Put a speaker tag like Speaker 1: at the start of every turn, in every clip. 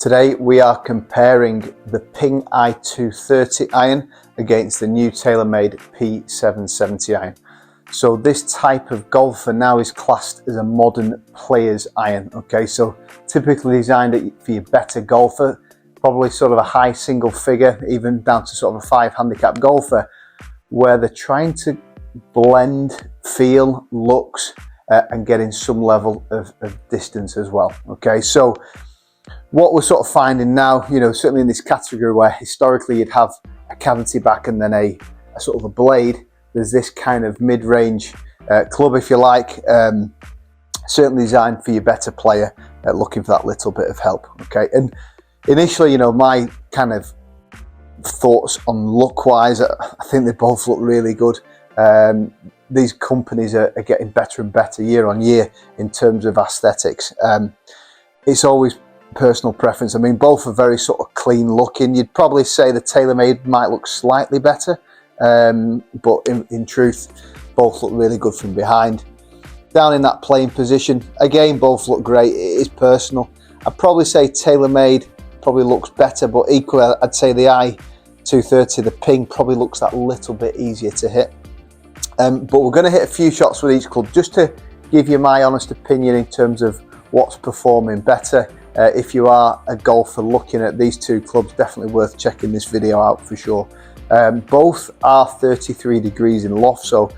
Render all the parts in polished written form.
Speaker 1: Today we are comparing the Ping i230 iron against the new TaylorMade P770 iron. So this type of golfer now is classed as a modern player's iron. Okay, so typically designed for your better golfer, probably sort of a high single figure, even down to sort of a 5 handicap golfer, where they're trying to blend feel, looks, and getting some level of distance as well. Okay, so what we're sort of finding now, certainly in this category where historically you'd have a cavity back and then a sort of a blade, there's this kind of mid-range club, if you like, certainly designed for your better player looking for that little bit of help. Okay, and initially, my kind of thoughts on look-wise, I think they both look really good. These companies are getting better and better year on year in terms of aesthetics. It's always personal preference. I mean, both are very sort of clean looking. You'd probably say the TaylorMade might look slightly better, but in truth, both look really good from behind. Down in that playing position, again, both look great. It is personal. I'd probably say TaylorMade probably looks better, but equally, I'd say the i230, the Ping, probably looks that little bit easier to hit. But we're going to hit a few shots with each club just to give you my honest opinion in terms of what's performing better. If you are a golfer looking at these two clubs, definitely worth checking this video out for sure. Both are 33 degrees in loft, so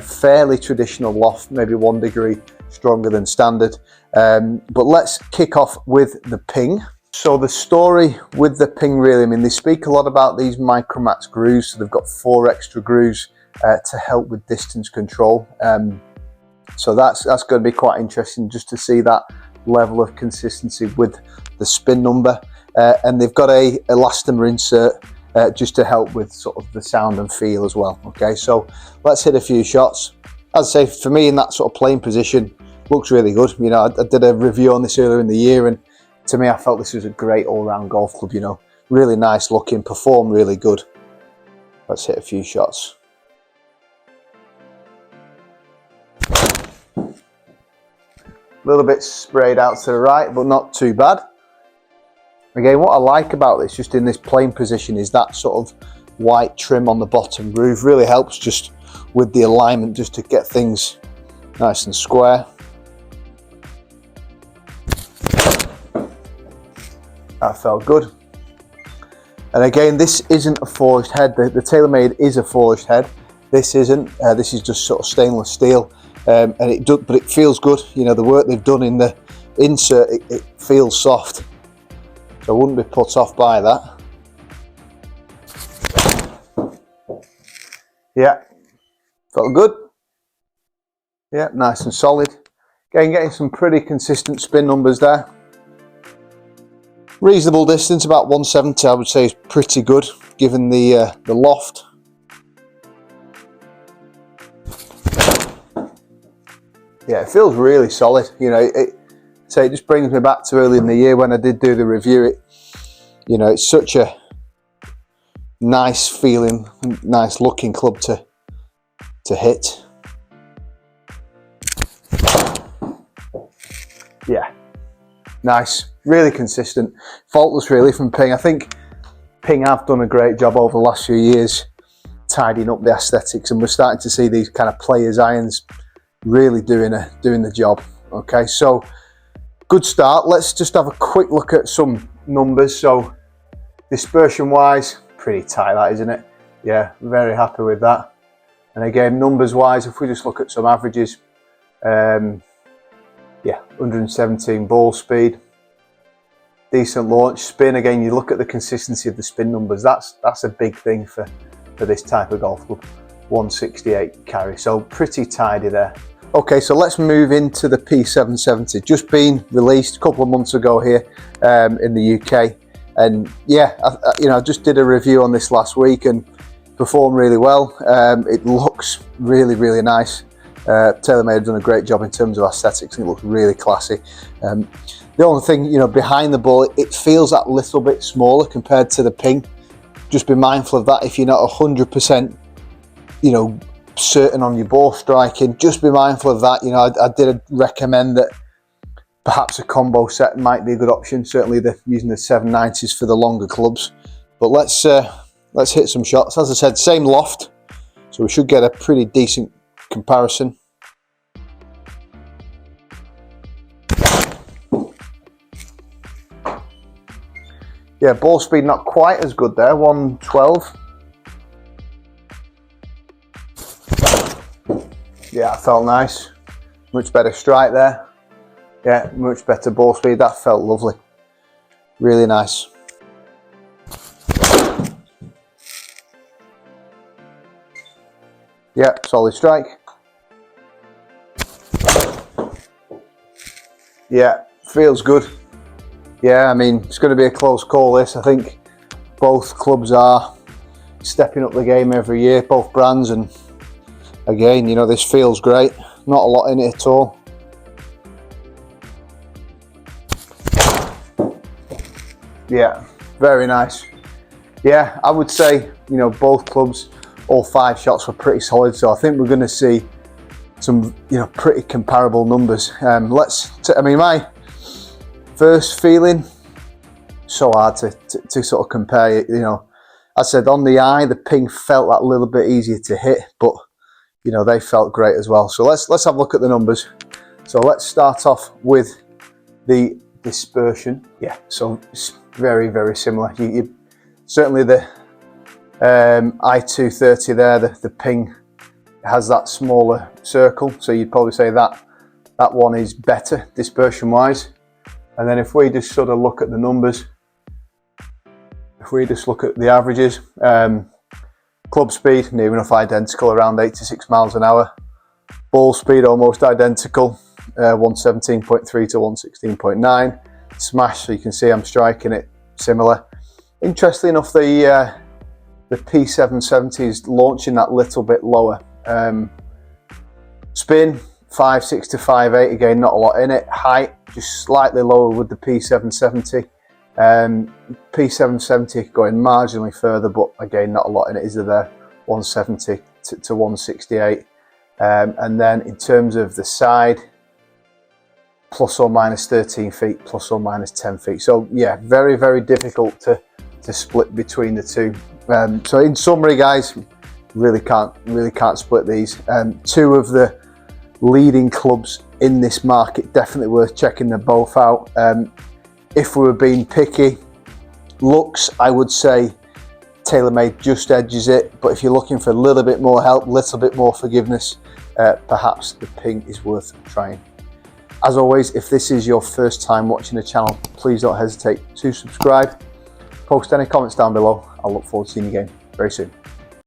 Speaker 1: fairly traditional loft, maybe 1 degree stronger than standard. But let's kick off with the Ping. So the story with the Ping, really, I mean, they speak a lot about these Micromax grooves, so they've got 4 extra grooves to help with distance control. So that's going to be quite interesting just to see that level of consistency with the spin number, and they've got a elastomer insert just to help with sort of the sound and feel as well. Okay, so let's hit a few shots. As I say, for me in that sort of playing position, looks really good. I did a review on this earlier in the year, and to me I felt this was a great all-round golf club. Really nice looking, perform really good. Let's hit a few shots. A little bit sprayed out to the right, but not too bad. Again, what I like about this, just in this playing position, is that sort of white trim on the bottom groove. Really helps just with the alignment, just to get things nice and square. That felt good. And again, this isn't a forged head. The TaylorMade is a forged head. This isn't. This is just sort of stainless steel. But it feels good. The work they've done in the insert, it feels soft, so I wouldn't be put off by that. Yeah, felt good. Yeah, nice and solid. Again, getting some pretty consistent spin numbers there. Reasonable distance, about 170, I would say, is pretty good given the loft. Yeah, it feels really solid. It just brings me back to early in the year when I did do the review. It's such a nice feeling, nice looking club to hit. Yeah, nice, really consistent, faultless really from Ping. I think Ping have done a great job over the last few years tidying up the aesthetics, and we're starting to see these kind of players' irons really doing the job. Okay, so good start. Let's just have a quick look at some numbers. So dispersion wise, pretty tight, that, isn't it? Yeah, very happy with that. And again, numbers wise, if we just look at some averages, yeah, 117 ball speed, decent launch spin. Again, you look at the consistency of the spin numbers, that's a big thing for this type of golf club. 168 carry, so pretty tidy there. Okay, so let's move into the P770. Just been released a couple of months ago here in the UK, and yeah, I just did a review on this last week and performed really well. It looks really nice. TaylorMade have done a great job in terms of aesthetics, and it looks really classy. The only thing, behind the ball, it feels that little bit smaller compared to the Ping. Just be mindful of that. If you're not 100%, certain on your ball striking, just be mindful of that. I did recommend that perhaps a combo set might be a good option. Certainly using the 790s for the longer clubs. But let's hit some shots. As I said, same loft, so we should get a pretty decent comparison. Yeah, ball speed not quite as good there, 112. Yeah, that felt nice. Much better strike there. Yeah, much better ball speed. That felt lovely. Really nice. Yeah, solid strike. Yeah, feels good. Yeah, I mean, it's going to be a close call this. I think both clubs are stepping up the game every year, both brands, and again, you know, this feels great. Not a lot in it at all. Yeah, very nice. Yeah, I would say, you know, both clubs, all 5 shots were pretty solid, so I think we're going to see some, you know, pretty comparable numbers. I mean, my first feeling, so hard to sort of compare it, you know. I said on the eye, the ping felt that little bit easier to hit, but you know, they felt great as well. So let's have a look at the numbers. So let's start off with the dispersion. Yeah, so it's very, very similar. You certainly the i230 there, the ping has that smaller circle, so you'd probably say that one is better dispersion wise. And then if we just sort of look at the numbers, if we just look at the averages, club speed near enough identical, around 86 miles an hour. Ball speed almost identical, 117.3 to 116.9. Smash, so you can see I'm striking it similar. Interestingly enough, the P770 is launching that little bit lower. Spin 5.6 to 5.8, again not a lot in it. Height just slightly lower with the P770. P770 going marginally further, but again not a lot in it, is there? 170 to 168. And then in terms of the side, plus or minus 13 feet, plus or minus 10 feet. So yeah, very, very difficult to split between the two. So in summary, guys, really can't split these. 2 of the leading clubs in this market, definitely worth checking them both out. If we were being picky, looks, I would say TaylorMade just edges it, but if you're looking for a little bit more help, a little bit more forgiveness, perhaps the ping is worth trying. As always, if this is your first time watching the channel, please don't hesitate to subscribe. Post any comments down below. I'll look forward to seeing you again very soon.